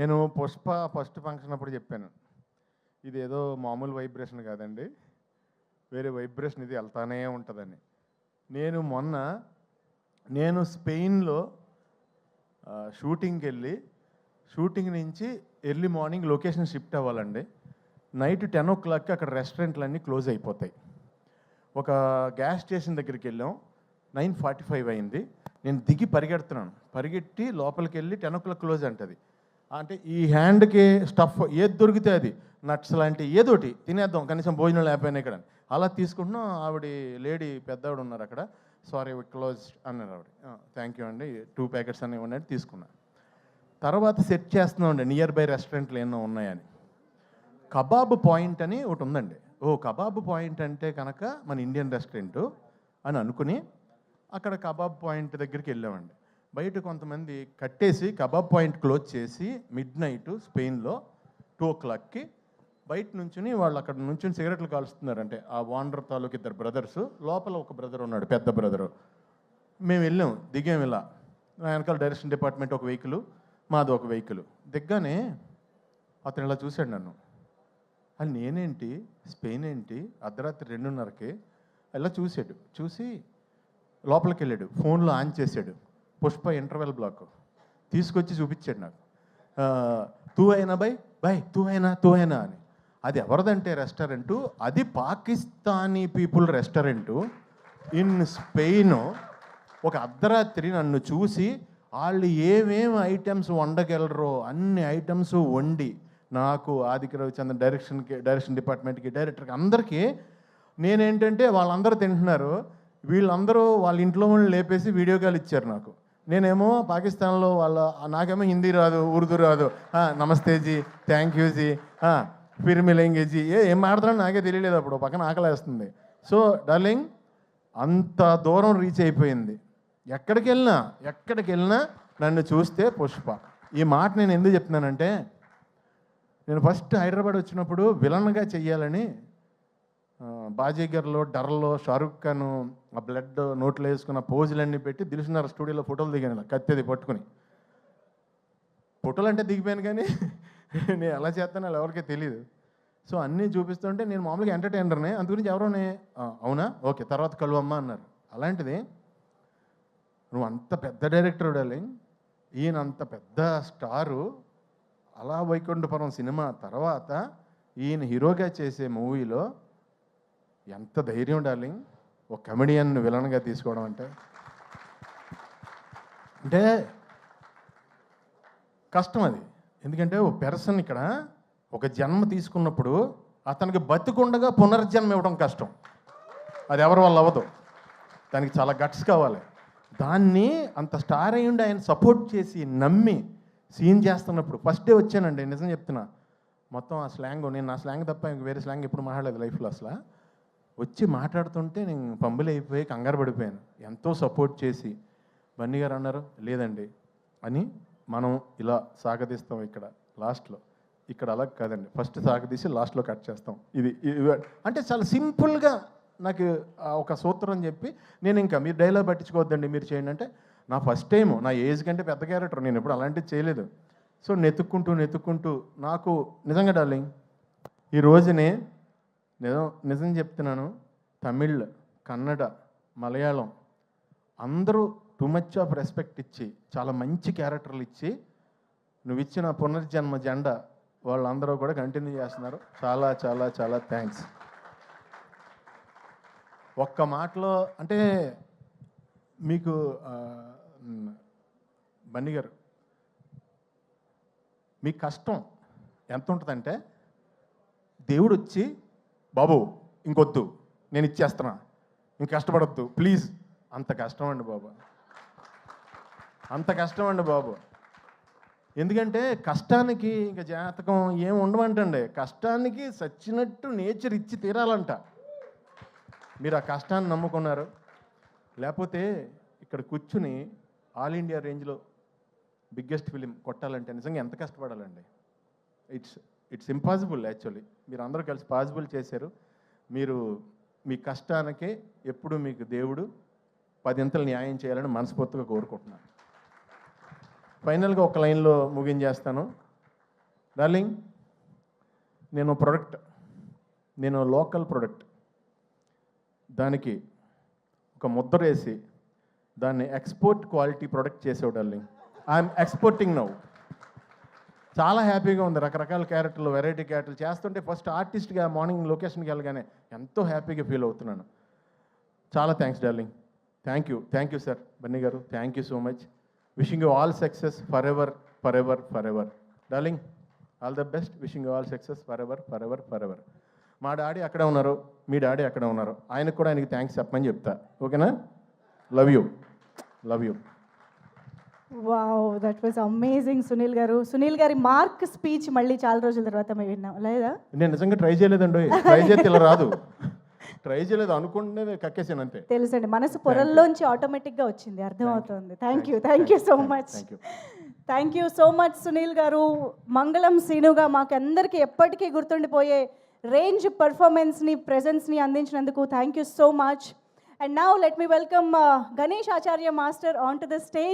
నేను Pushpa first function అప్పుడు చెప్పాను, ఇదేదో మామూలు వైబ్రేషన్ కాదండి, వేరే వైబ్రేషన్ ఇది వెళ్తానే ఉంటుందని. నేను స్పెయిన్లో షూటింగ్కి వెళ్ళి షూటింగ్ నుంచి ఎర్లీ మార్నింగ్ లొకేషన్ షిఫ్ట్ అవ్వాలండి. నైట్ 10 o'clockకి అక్కడ రెస్టారెంట్లన్నీ క్లోజ్ అయిపోతాయి. ఒక గ్యాస్ స్టేషన్ దగ్గరికి వెళ్ళాం, 9:45 అయింది. నేను దిగి పరిగెట్టి లోపలికి వెళ్ళి 10 o'clock క్లోజ్ అంటది. అంటే ఈ హ్యాండ్కి స్టఫ్ ఏది దొరికితే అది, నట్స్ లాంటి ఏదోటి తినేద్దాం, కనీసం భోజనం లేకపోయినా ఇక్కడ అలా తీసుకుంటున్నాం. ఆవిడ లేడీ పెద్దవాడు ఉన్నారు అక్కడ, సారీ క్లోజ్ అన్నారు ఆవిడ. థ్యాంక్ యూ అండి, 2 ప్యాకెట్స్ అని ఇవ్వండి తీసుకున్నా. తర్వాత సెట్ చేస్తున్నామండి నియర్ బై రెస్టారెంట్లు ఏమో ఉన్నాయని. కబాబ్ పాయింట్ అని ఒకటి ఉందండి. కబాబ్ పాయింట్ అంటే కనుక మన ఇండియన్ రెస్టారెంటు అని అనుకుని అక్కడ కబాబ్ పాయింట్ దగ్గరికి వెళ్ళామండి. బయట కొంతమంది కట్టేసి కబాబ్ పాయింట్ క్లోజ్ చేసి మిడ్నైట్ స్పెయిన్లో 2 o'clockకి బయట నుంచుని వాళ్ళు అక్కడ నుంచి సిగరెట్లు కాలుస్తున్నారంటే ఆ వాండర్ తాలూకు 2 బ్రదర్స్, లోపల ఒక బ్రదర్ ఉన్నాడు, పెద్ద బ్రదరు. మేము వెళ్ళాం, దిగాం. ఇలా నా వెనకాల డైరెక్షన్ డిపార్ట్మెంట్ ఒక వెహికల్, మాది ఒక వెహికల్. దిగ్గానే అతను ఇలా చూశాడు నన్ను. అది నేనేంటి, స్పెయిన్ ఏంటి, అర్ధరాత్రి 2:30కి ఇలా చూశాడు. చూసి లోపలికి వెళ్ళాడు, ఫోన్లో ఆన్ చేశాడు, పుష్ప ఇంటర్వెల్ బ్లాక్ తీసుకొచ్చి చూపించాడు నాకు. తూ అయినా తూ అయినా అని. అది ఎవరిదంటే రెస్టారెంటు, అది Pakistani people restaurant in Spain. ఒక అర్ధరాత్రి నన్ను చూసి వాళ్ళు ఏమేమి ఐటమ్స్ వండగలరో అన్ని ఐటమ్స్ వండి నాకు, ఆదిత్య రవిచంద్ర డైరెక్షన్ డిపార్ట్మెంట్కి, డైరెక్టర్కి, అందరికీ నేనేంటంటే వాళ్ళందరూ తింటున్నారు, వీళ్ళందరూ వాళ్ళ ఇంట్లో వాళ్ళని లేపేసి వీడియో కాల్ ఇచ్చారు నాకు. నేనేమో పాకిస్తాన్లో నాకేమో హిందీ రాదు, ఉర్దూ రాదు. నమస్తే G, thank you G, Phir మిలేంగే G, ఏం మాట్లాడుతున్నాను నాకే తెలియలేదు. అప్పుడు పక్కన ఆకలేస్తుంది. సో డార్లింగ్, అంత దూరం రీచ్ అయిపోయింది. ఎక్కడికి వెళ్ళినా నన్ను చూస్తే పుష్ప. ఈ మాట నేను ఎందుకు చెప్తున్నానంటే, నేను ఫస్ట్ హైదరాబాద్ వచ్చినప్పుడు విలన్గా చెయ్యాలని బాజీగర్లో, డర్లో షారుఖ్ ఖాన్ ఆ బ్లడ్ నోట్లో వేసుకున్న పోజులన్నీ పెట్టి దిల్సుఖ్నగర్ స్టూడియోలో ఫోటోలు దిగాను, కత్తెది పట్టుకుని. ఫోటోలు అంటే దిగిపోయాను, కానీ నేను ఎలా చేస్తానో అలా ఎవరికీ తెలియదు. సో అన్నీ చూపిస్తుంటే నేను మామూలుగా ఎంటర్టైనర్నే, అందు గురించి ఎవరోనే అవునా ఓకే తర్వాత కలువమ్మా అన్నారు. అలాంటిది నువ్వు అంత పెద్ద డైరెక్టర్ డార్లింగ్, ఈయన అంత పెద్ద స్టారు, అలా వైకుంఠపురం సినిమా తర్వాత ఈయన హీరోగా చేసే మూవీలో ఎంత ధైర్యం డార్లింగ్, ఒక కమెడియన్ విలన్గా తీసుకోవడం అంటే కష్టం అది. ఎందుకంటే ఓ పెర్సన్ ఇక్కడ ఒక జన్మ తీసుకున్నప్పుడు అతనికి బతికుండగా పునర్జన్మ ఇవ్వడం కష్టం. అది ఎవరి వల్ల అవ్వదు, దానికి చాలా గట్స్ కావాలి. దాన్ని అంత స్టార్ అయ్యుండి ఆయన సపోర్ట్ చేసి నమ్మి సీన్ చేస్తున్నప్పుడు ఫస్ట్ డే వచ్చానండి, నిజం చెప్తున్నా. మొత్తం ఆ స్లాంగ్, నేను నా స్లాంగ్ తప్ప ఇంక వేరే స్లాంగ్ ఎప్పుడు మాట్లాడలేదు లైఫ్లో. అసలు వచ్చి మాట్లాడుతుంటే నేను పంబులు అయిపోయి కంగారు పడిపోయాను. ఎంతో సపోర్ట్ చేసి బన్నీ గారు అన్నారు, లేదండి అని మనం ఇలా సాగదీస్తాం ఇక్కడ లాస్ట్లో. ఇక్కడ అలా కాదండి, ఫస్ట్ సాగదీసి లాస్ట్లో కట్ చేస్తాం. ఇది అంటే చాలా సింపుల్గా నాకు ఒక సూత్రం చెప్పి, నేను ఇంకా మీరు డైలాగ్ పట్టించుకోవద్దండి మీరు చేయండి అంటే, నా ఫస్ట్ టైము, నా ఏజ్ కంటే పెద్ద క్యారెక్టర్, నేను ఎప్పుడు అలాంటివి చేయలేదు. సో నెతుక్కుంటూ నాకు నిజంగా డార్లింగ్ ఈ రోజునే నిజం చెప్తున్నాను, తమిళ్, కన్నడ, మలయాళం అందరూ టూ మచ్ ఆఫ్ రెస్పెక్ట్ ఇచ్చి చాలా మంచి క్యారెక్టర్లు ఇచ్చి నువ్వు ఇచ్చిన పునర్జన్మ జెండా వాళ్ళందరూ కూడా కంటిన్యూ చేస్తున్నారు. చాలా చాలా చాలా థ్యాంక్స్. ఒక్క మాటలో అంటే మీకు బన్నీ గారు, మీ కష్టం ఎంత ఉంటుందంటే, దేవుడు వచ్చి బాబు ఇంకొద్దు నేను ఇచ్చేస్తున్నా, ఇంక కష్టపడొద్దు ప్లీజ్, అంత కష్టం అండి బాబు, అంత కష్టం అండి బాబు. ఎందుకంటే కష్టానికి ఇంకా జాతకం ఏం ఉండమంటండి, కష్టానికి సచ్చినట్టు నేచర్ ఇచ్చి తీరాలంట. మీరు ఆ కష్టాన్ని నమ్ముకున్నారు, లేకపోతే ఇక్కడ కూర్చుని ఆల్ ఇండియా రేంజ్లో బిగ్గెస్ట్ ఫిలిం కొట్టాలంటే నిజంగా ఎంత కష్టపడాలండి. It's impossible actually. మీరు అందరూ కలిసి పాసిబుల్ చేశారు. మీరు మీ కష్టానికే ఎప్పుడు మీకు దేవుడు 10 ఇంతలు న్యాయం చేయాలని మనస్ఫూర్తిగా కోరుకుంటున్నాను. ఫైనల్గా ఒక లైన్లో ముగించేస్తాను. డార్లింగ్, నేను లోకల్ ప్రొడక్ట్ దానికి ఒక ముద్ర వేసి దాన్ని ఎక్స్పోర్ట్ క్వాలిటీ ప్రొడక్ట్ చేసావు డార్లింగ్. I'm exporting now. చాలా హ్యాపీగా ఉంది. రకరకాల క్యారెక్టర్లు, వెరైటీ క్యారెక్టర్లు చేస్తుంటే ఫస్ట్ ఆర్టిస్ట్గా మార్నింగ్ లొకేషన్కి వెళ్ళగానే ఎంతో హ్యాపీగా ఫీల్ అవుతున్నాను. చాలా thanks darling. Thank you sir Bunny గారు. Thank you so much. Wishing you all success forever forever forever. Darling, all the best. Wishing you all success forever forever forever. మా daddy అక్కడే ఉన్నారు, మీ daddy అక్కడే ఉన్నారు. ఆయనకు కూడా ఆయనకి thanks చెప్పమని చెప్తా. ఓకేనా? Love you. Wow, that was amazing Sunil గారు. సునీల్ గారి మార్క్ స్పీచ్ మళ్ళీ చాలా రోజుల తర్వాత మేము విన్నాం లేదా? నేను నిజంగా ట్రై చేయలేదండి. ట్రై చేస్తే ఇలా రాదు. ట్రై చేయలేదు, అనుకుంటే కక్కేసాను అంతే. తెలుసండి, మనసు పొరల్లోంచి ఆటోమేటిక్గా వచ్చింది, అర్థమవుతుంది. Thank you so much. Thank you so much Sunil గారు. మంగళం సీనుగా మాకు అందరికీ ఎప్పటికీ గుర్తుండిపోయే రేంజ్ పర్ఫార్మెన్స్ని, ప్రెజెన్స్ని అందించినందుకు thank you so much. And now let me welcome Ganesh Acharya Master onto the stage.